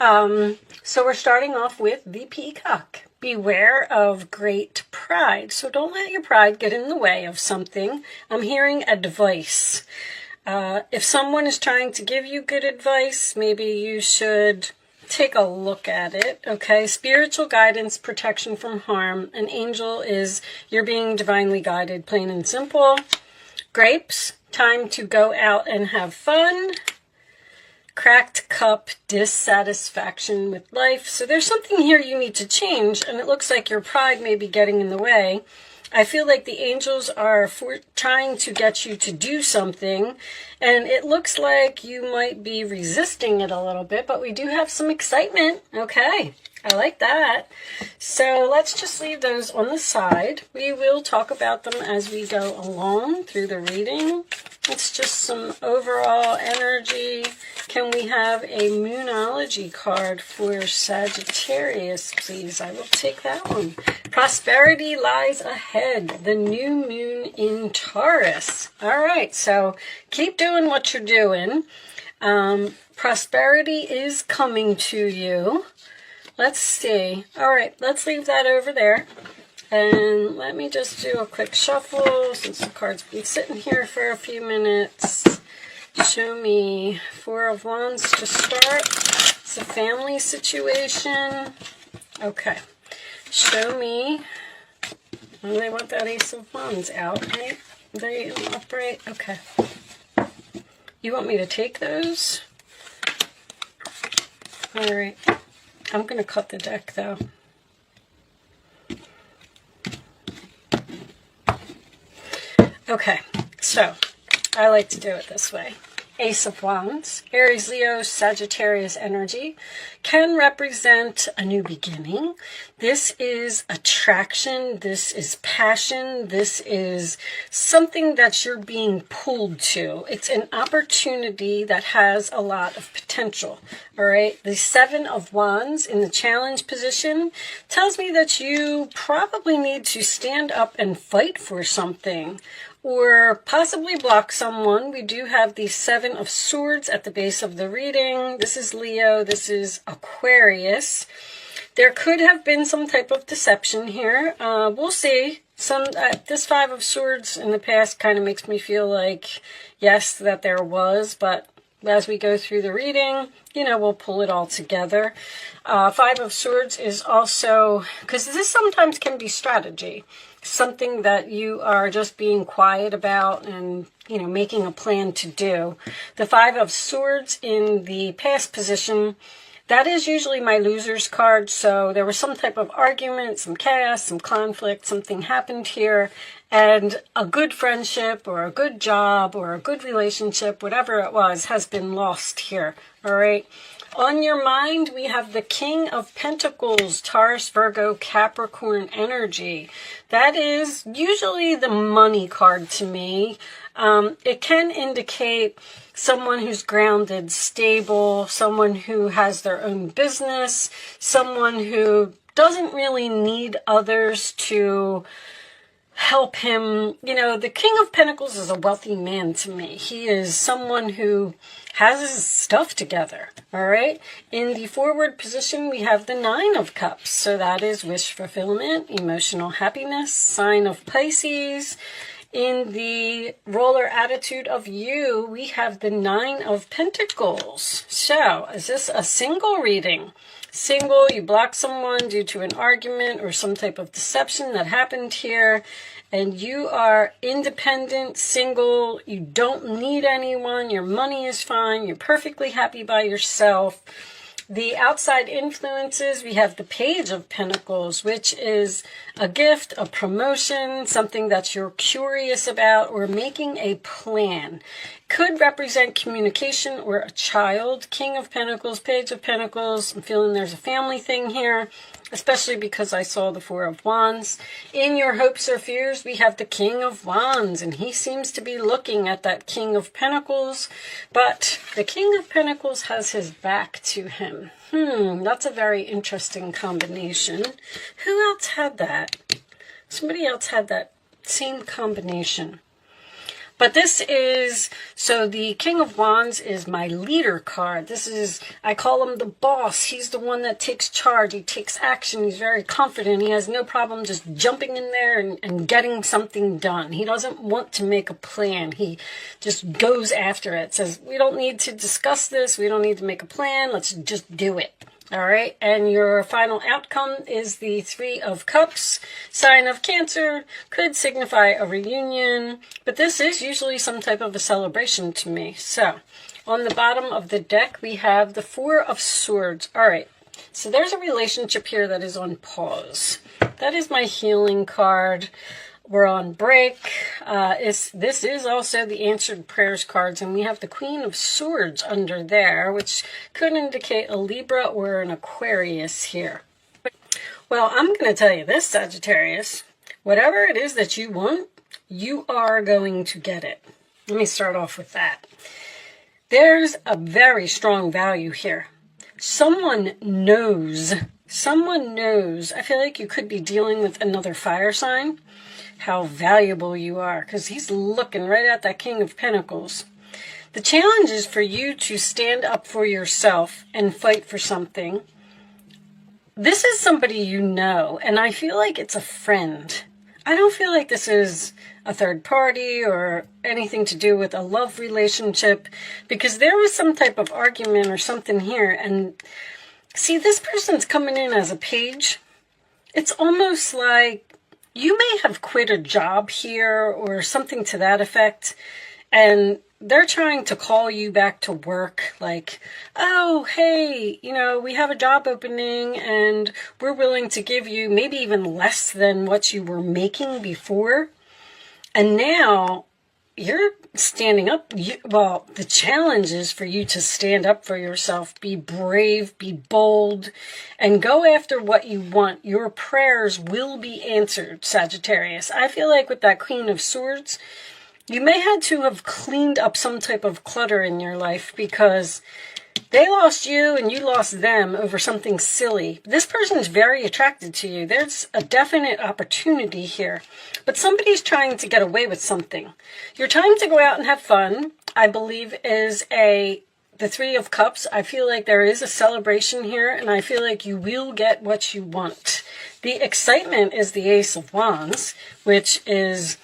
So we're starting off with the peacock. Beware of great pride. So don't let your pride get in the way of something. I'm hearing advice. If someone is trying to give you good advice, maybe you should take a look at it, okay? Spiritual guidance, protection from harm. An angel is you're being divinely guided, plain and simple. Grapes, time to go out and have fun. Cracked cup, dissatisfaction with life. So there's something here you need to change, and it looks like your pride may be getting in the way. I feel like the angels are trying to get you to do something, and it looks like you might be resisting it a little bit, but we do have some excitement. Okay, I like that. So let's just leave those on the side. We will talk about them as we go along through the reading. It's just some overall energy. Can we have a Moonology card for Sagittarius, please? I will take that one. Prosperity lies ahead. The new moon in Taurus. All right, so keep doing what you're doing. Prosperity is coming to you. Let's see. All right, let's leave that over there. And let me just do a quick shuffle since the card's been sitting here for a few minutes. Show me Four of Wands to start. It's a family situation. Okay. Show me. Well, they want that Ace of Wands out, right? They upright. Okay. You want me to take those? All right. I'm going to cut the deck, though. Okay, so I like to do it this way. Ace of Wands, Aries, Leo, Sagittarius energy can represent a new beginning. This is attraction. This is passion. This is something that you're being pulled to. It's an opportunity that has a lot of potential. All right. The Seven of Wands in the challenge position tells me that you probably need to stand up and fight for something, or possibly block someone. We do have the Seven of Swords at the base of the reading. This is Leo. This is Aquarius. There could have been some type of deception here. We'll see. This Five of Swords in the past kind of makes me feel like, yes, that there was, but as we go through the reading, you know, we'll pull it all together. Five of Swords is also, because this sometimes can be strategy, something that you are just being quiet about and, you know, making a plan to do. The Five of Swords in the past position, that is usually my loser's card. So there was some type of argument, some chaos, some conflict, something happened here, and a good friendship or a good job or a good relationship, whatever it was, has been lost here. All right. On your mind, we have the King of Pentacles, Taurus, Virgo, Capricorn energy. That is usually the money card to me. It can indicate someone who's grounded, stable, someone who has their own business, someone who doesn't really need others to help him. You know, the King of Pentacles is a wealthy man to me. He is someone who has his stuff together. All right. In the forward position, we have the Nine of Cups. So that is wish fulfillment, emotional happiness, sign of Pisces. In the roller attitude of you, we have the Nine of Pentacles. So is this a single reading? Single, you block someone due to an argument or some type of deception that happened here, and you are independent, single, you don't need anyone, your money is fine, you're perfectly happy by yourself. The outside influences, we have the Page of Pentacles, which is a gift, a promotion, something that you're curious about, or making a plan. Could represent communication or a child. King of Pentacles, Page of Pentacles. I'm feeling there's a family thing here, especially because I saw the Four of Wands. In your hopes or fears, we have the King of Wands, and he seems to be looking at that King of Pentacles, but the King of Pentacles has his back to him. That's a very interesting combination. Who else had that? Somebody else had that same combination. But this is, so the King of Wands is my leader card. This is, I call him the boss. He's the one that takes charge. He takes action. He's very confident. He has no problem just jumping in there and getting something done. He doesn't want to make a plan. He just goes after it. Says, we don't need to discuss this. We don't need to make a plan. Let's just do it. All right, and your final outcome is the Three of Cups, sign of Cancer, could signify a reunion, but this is usually some type of a celebration to me. So, on the bottom of the deck, we have the Four of Swords. All right, so there's a relationship here that is on pause. That is my healing card. We're on break. This is also the answered prayers cards, and we have the Queen of Swords under there, which could indicate a Libra or an Aquarius here. Well, I'm going to tell you this, Sagittarius. Whatever it is that you want, you are going to get it. Let me start off with that. There's a very strong value here. Someone knows. I feel like you could be dealing with another fire sign. How valuable you are, because he's looking right at that King of Pentacles. The challenge is for you to stand up for yourself and fight for something. This is somebody you know, and I feel like it's a friend. I don't feel like this is a third party or anything to do with a love relationship, because there was some type of argument or something here. And see, this person's coming in as a page. It's almost like you may have quit a job here or something to that effect, and they're trying to call you back to work like, oh, hey, you know, we have a job opening and we're willing to give you maybe even less than what you were making before. And now you're standing up. Well, the challenge is for you to stand up for yourself, be brave, be bold, and go after what you want. Your prayers will be answered, Sagittarius. I feel like with that Queen of Swords, you may have to have cleaned up some type of clutter in your life because they lost you and you lost them over something silly. This person is very attracted to you. There's a definite opportunity here. But somebody's trying to get away with something. Your time to go out and have fun, I believe, is the Three of Cups. I feel like there is a celebration here, and I feel like you will get what you want. The excitement is the Ace of Wands, which is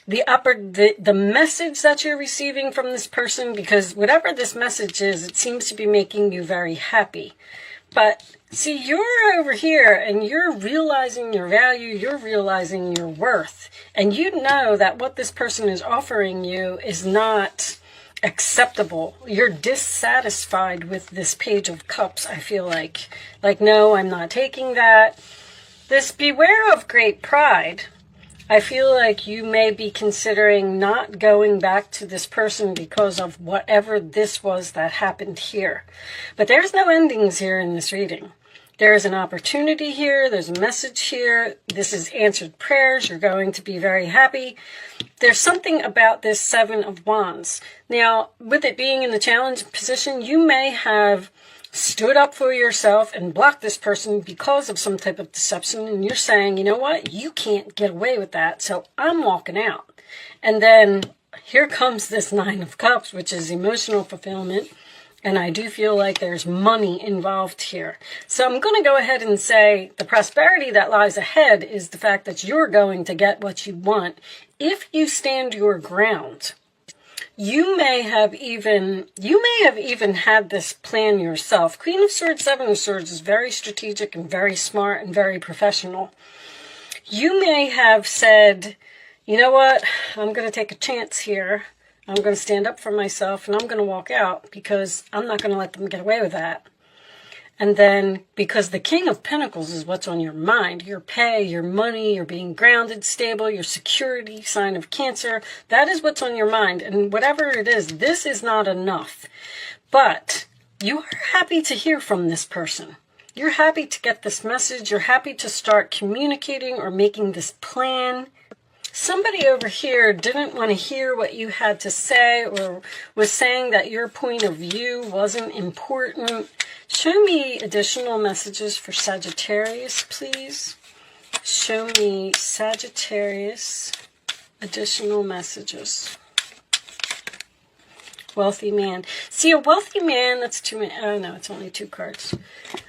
the message that you're receiving from this person, because whatever this message is, it seems to be making you very happy. But see, you're over here and you're realizing your value, you're realizing your worth, and you know that what this person is offering you is not acceptable. You're dissatisfied with this Page of Cups, I feel like. Like, no, I'm not taking that. This beware of great pride. I feel like you may be considering not going back to this person because of whatever this was that happened here. But there's no endings here in this reading. There's an opportunity here. There's a message here. This is answered prayers. You're going to be very happy. There's something about this Seven of Wands. Now, with it being in the challenge position, you may have stood up for yourself and blocked this person because of some type of deception, and you're saying, you know what, you can't get away with that, so I'm walking out. And then here comes this Nine of Cups, which is emotional fulfillment, and I do feel like there's money involved here. So I'm going to go ahead and say the prosperity that lies ahead is the fact that you're going to get what you want if you stand your ground. You may have even had this plan yourself. Queen of Swords, Seven of Swords is very strategic and very smart and very professional. You may have said, you know what, I'm going to take a chance here. I'm going to stand up for myself and I'm going to walk out because I'm not going to let them get away with that. And then, because the King of Pentacles is what's on your mind, your pay, your money, you're being grounded, stable, your security, sign of Cancer, that is what's on your mind. And whatever it is, this is not enough. But you are happy to hear from this person. You're happy to get this message. You're happy to start communicating or making this plan. Somebody over here didn't want to hear what you had to say or was saying that your point of view wasn't important. Show me additional messages for Sagittarius, please. Show me Sagittarius additional messages. Wealthy man. See, a wealthy man, that's too many. Oh, no, it's only 2 cards.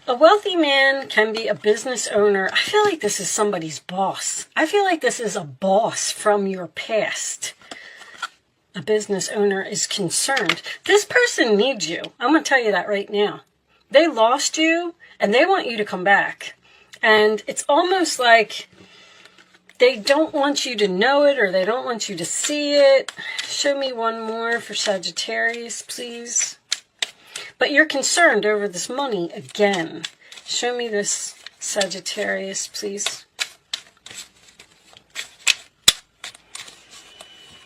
A wealthy man can be a business owner. I feel like this is somebody's boss. I feel like this is a boss from your past. A business owner is concerned. This person needs you. I'm going to tell you that right now. They lost you, and they want you to come back. And it's almost like they don't want you to know it, or they don't want you to see it. Show me one more for Sagittarius, please. But you're concerned over this money again. Show me this, Sagittarius, please.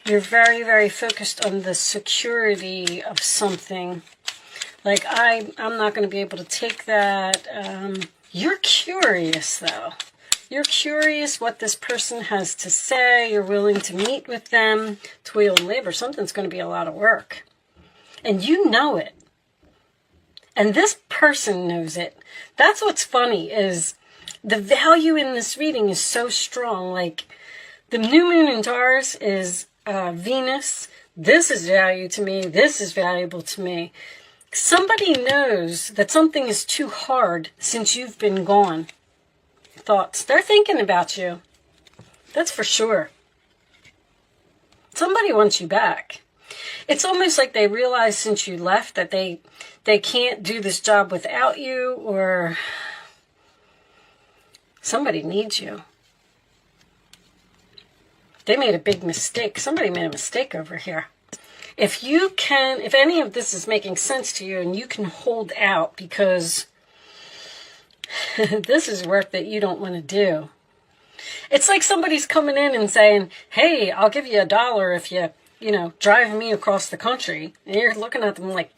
You're very, very focused on the security of something. Like, I'm not going to be able to take that. You're curious, though. You're curious what this person has to say. You're willing to meet with them. Toil and labor. Something's going to be a lot of work. And you know it. And this person knows it. That's what's funny, is the value in this reading is so strong. Like, the new moon in Taurus is Venus. This is value to me. This is valuable to me. Somebody knows that something is too hard since you've been gone. Thoughts. They're thinking about you. That's for sure. Somebody wants you back. It's almost like they realize since you left that they can't do this job without you, or somebody needs you. They made a big mistake. Somebody made a mistake over here. If any of this is making sense to you and you can hold out, because this is work that you don't want to do. It's like somebody's coming in and saying, hey, I'll give you $1 if you drive me across the country. And you're looking at them like,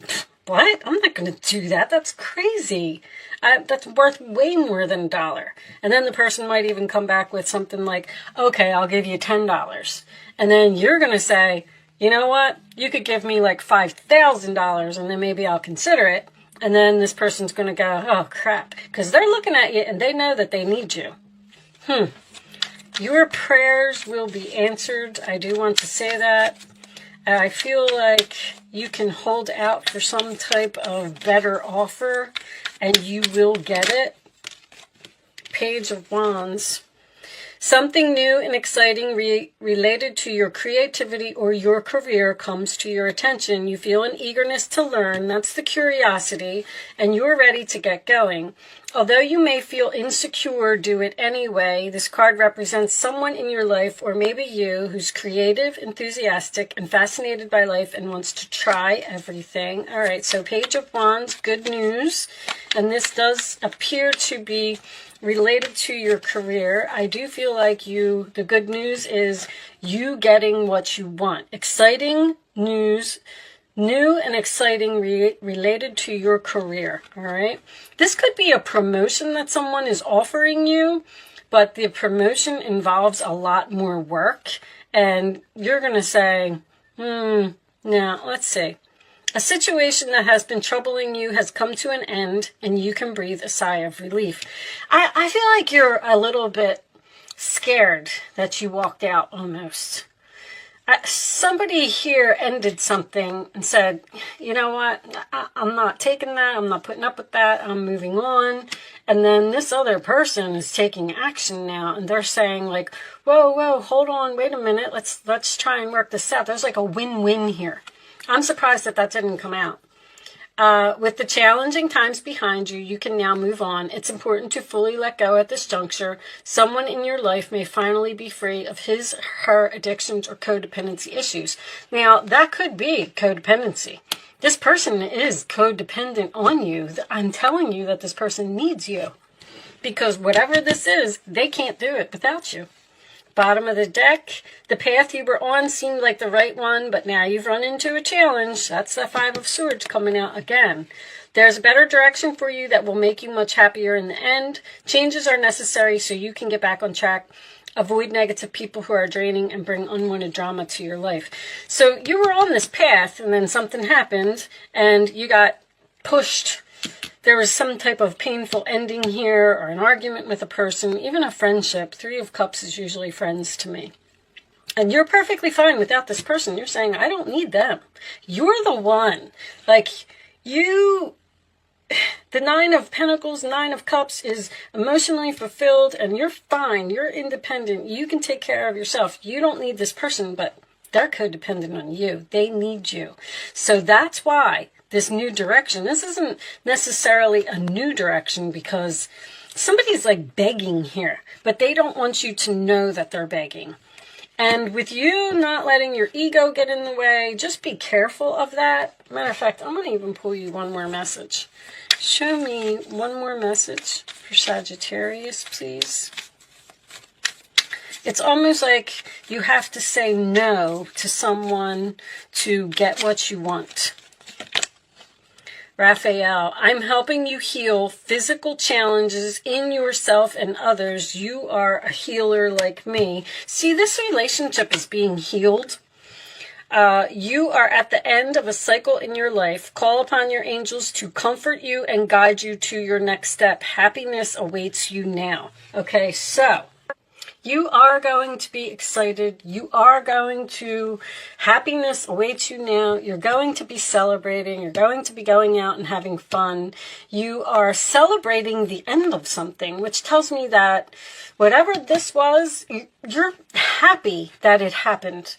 what? I'm not going to do that. That's crazy. That's worth way more than $1. And then the person might even come back with something like, okay, I'll give you $10. And then you're going to say, you know what? You could give me like $5,000 and then maybe I'll consider it. And then this person's going to go, oh, crap. Because they're looking at you and they know that they need you. Your prayers will be answered. I do want to say that. I feel like you can hold out for some type of better offer and you will get it. Page of Wands. Something new and exciting related to your creativity or your career comes to your attention. You feel an eagerness to learn. That's the curiosity. And you're ready to get going. Although you may feel insecure, do it anyway. This card represents someone in your life, or maybe you, who's creative, enthusiastic, and fascinated by life and wants to try everything. All right, so Page of Wands, good news. And this does appear to be related to your career. I do feel like the good news is you getting what you want. Exciting news, new and exciting related to your career, all right? This could be a promotion that someone is offering you, but the promotion involves a lot more work, and you're going to say, now, let's see. A situation that has been troubling you has come to an end, and you can breathe a sigh of relief. I feel like you're a little bit scared that you walked out almost. Somebody here ended something and said, you know what, I'm not taking that, I'm not putting up with that, I'm moving on. And then this other person is taking action now, and they're saying like, whoa, hold on, wait a minute, let's try and work this out. There's like a win-win here. I'm surprised that didn't come out. With the challenging times behind you, you can now move on. It's important to fully let go at this juncture. Someone in your life may finally be free of her addictions or codependency issues. Now, that could be codependency. This person is codependent on you. I'm telling you that this person needs you. Because whatever this is, they can't do it without you. Bottom of the deck, the path you were on seemed like the right one, but now you've run into a challenge. That's the Five of Swords coming out again. There's a better direction for you that will make you much happier in the end. Changes are necessary so you can get back on track. Avoid negative people who are draining and bring unwanted drama to your life. So you were on this path, and then something happened, and you got pushed. There was some type of painful ending here, or an argument with a person, even a friendship. 3 of Cups is usually friends to me. And you're perfectly fine without this person. You're saying, I don't need them. You're the one. Like, the Nine of Pentacles, Nine of Cups is emotionally fulfilled, and you're fine. You're independent. You can take care of yourself. You don't need this person, but they're codependent on you. They need you. So that's why this new direction, this isn't necessarily a new direction because somebody's like begging here, but they don't want you to know that they're begging. And with you not letting your ego get in the way, just be careful of that. Matter of fact, I'm going to even pull you one more message. Show me one more message for Sagittarius, please. It's almost like you have to say no to someone to get what you want. Raphael, I'm helping you heal physical challenges in yourself and others. You are a healer like me. See, this relationship is being healed. You are at the end of a cycle in your life. Call upon your angels to comfort you and guide you to your next step. Happiness awaits you now. Okay, so you are going to be excited. You are going to, happiness awaits you now. You're going to be celebrating. You're going to be going out and having fun. You are celebrating the end of something, which tells me that whatever this was, you're happy that it happened.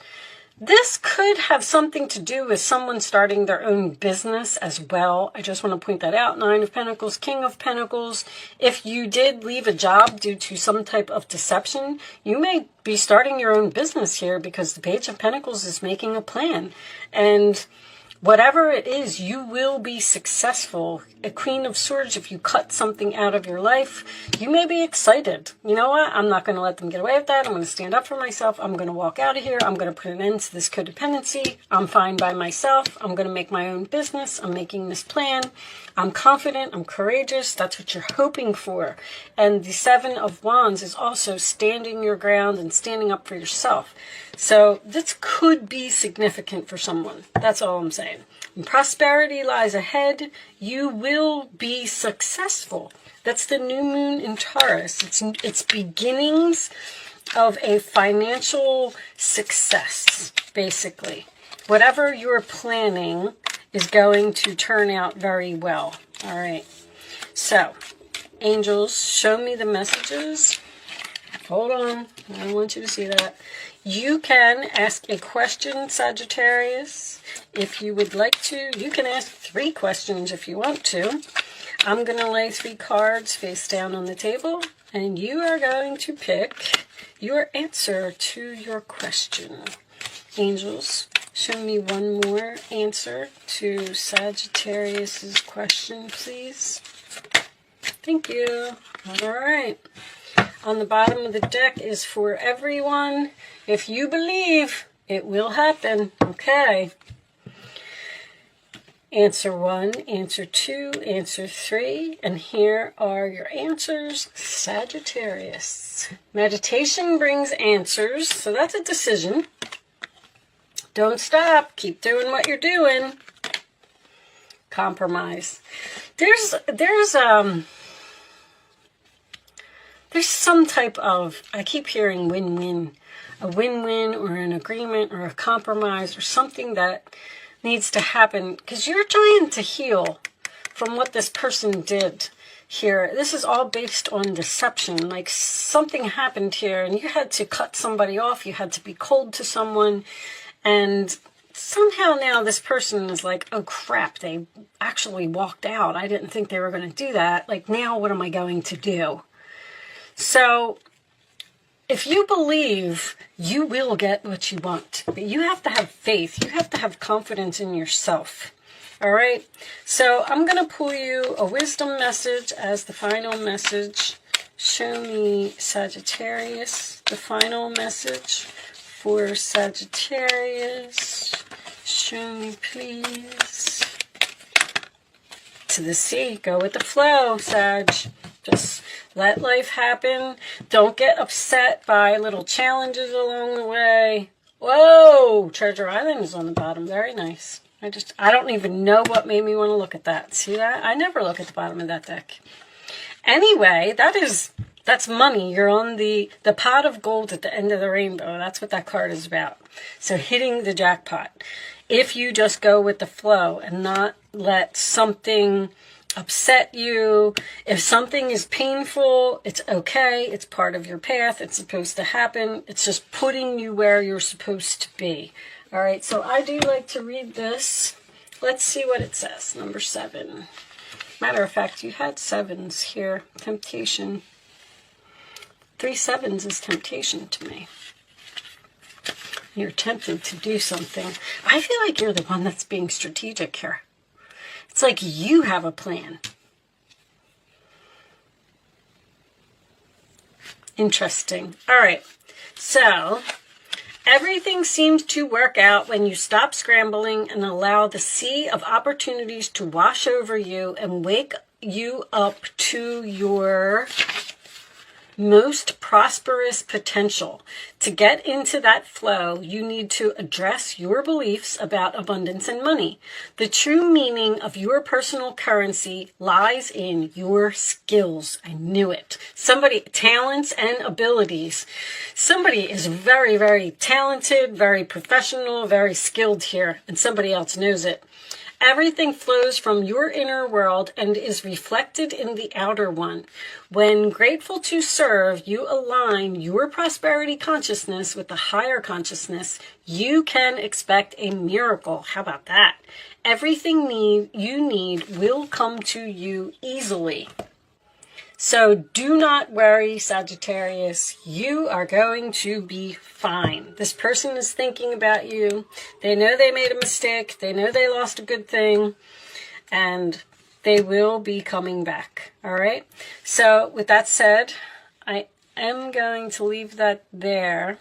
This could have something to do with someone starting their own business as well. I just want to point that out. Nine of Pentacles, King of Pentacles. If you did leave a job due to some type of deception, you may be starting your own business here because the Page of Pentacles is making a plan. And whatever it is, you will be successful. A Queen of Swords, if you cut something out of your life, you may be excited. You know what? I'm not going to let them get away with that. I'm going to stand up for myself. I'm going to walk out of here. I'm going to put an end to this codependency. I'm fine by myself. I'm going to make my own business. I'm making this plan. I'm confident. I'm courageous. That's what you're hoping for. And the Seven of Wands is also standing your ground and standing up for yourself. So this could be significant for someone. That's all I'm saying. And prosperity lies ahead. You will be successful. That's the new moon in Taurus. It's beginnings of a financial success, basically. Whatever you're planning is going to turn out very well. All right. So, angels, show me the messages. Hold on. I don't want you to see that. You can ask a question, Sagittarius, if you would like to. You can ask 3 questions if you want to. I'm going to lay 3 cards face down on the table, and you are going to pick your answer to your question. Angels, show me one more answer to Sagittarius's question, please. Thank you. All right. On the bottom of the deck is for everyone. If you believe, it will happen. Okay. Answer 1, answer 2, answer 3. And here are your answers, Sagittarius. Meditation brings answers, so that's a decision. Don't stop. Keep doing what you're doing. Compromise. There's some type of, I keep hearing win-win, a win-win or an agreement or a compromise or something that needs to happen because you're trying to heal from what this person did here. This is all based on deception. Like something happened here and you had to cut somebody off. You had to be cold to someone, and somehow now this person is like, oh crap, they actually walked out. I didn't think they were going to do that. Like, now what am I going to do? So if you believe, you will get what you want. But you have to have faith. You have to have confidence in yourself. All right? So I'm going to pull you a wisdom message as the final message. Show me, Sagittarius, the final message for Sagittarius. Show me, please. To the sea. Go with the flow, Sag. Just let life happen. Don't get upset by little challenges along the way. Whoa! Treasure Island is on the bottom. Very nice. I don't even know what made me want to look at that. See that? I never look at the bottom of that deck. Anyway, that is That's money. You're on the pot of gold at the end of the rainbow. That's what that card is about. So hitting the jackpot. If you just go with the flow and not let something upset you. If something is painful, it's okay. It's part of your path. It's supposed to happen. It's just putting you where you're supposed to be. All right, so I do like to read this. Let's see what it says. Number 7. Matter of fact, you had 7s here. Temptation. 3 7s is temptation to me. You're tempted to do something. I feel like you're the one that's being strategic here. It's like you have a plan. Interesting. All right. So, everything seems to work out when you stop scrambling and allow the sea of opportunities to wash over you and wake you up to your most prosperous potential. To get into that flow, you need to address your beliefs about abundance and money. The true meaning of your personal currency lies in your skills. I knew it. Talents and abilities. Somebody is very, very talented, very professional, very skilled here, and somebody else knows it. Everything flows from your inner world and is reflected in the outer one. When grateful to serve, you align your prosperity consciousness with the higher consciousness. You can expect a miracle. How about that? Everything you need will come to you easily. So do not worry, Sagittarius. You are going to be fine. This person is thinking about you. They know they made a mistake. They know they lost a good thing. And they will be coming back. All right? So with that said, I am going to leave that there.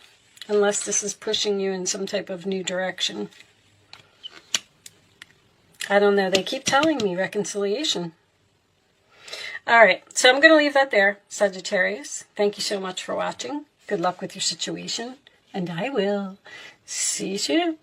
Unless this is pushing you in some type of new direction. I don't know. They keep telling me reconciliation. All right, so I'm going to leave that there, Sagittarius. Thank you so much for watching. Good luck with your situation, and I will see you soon.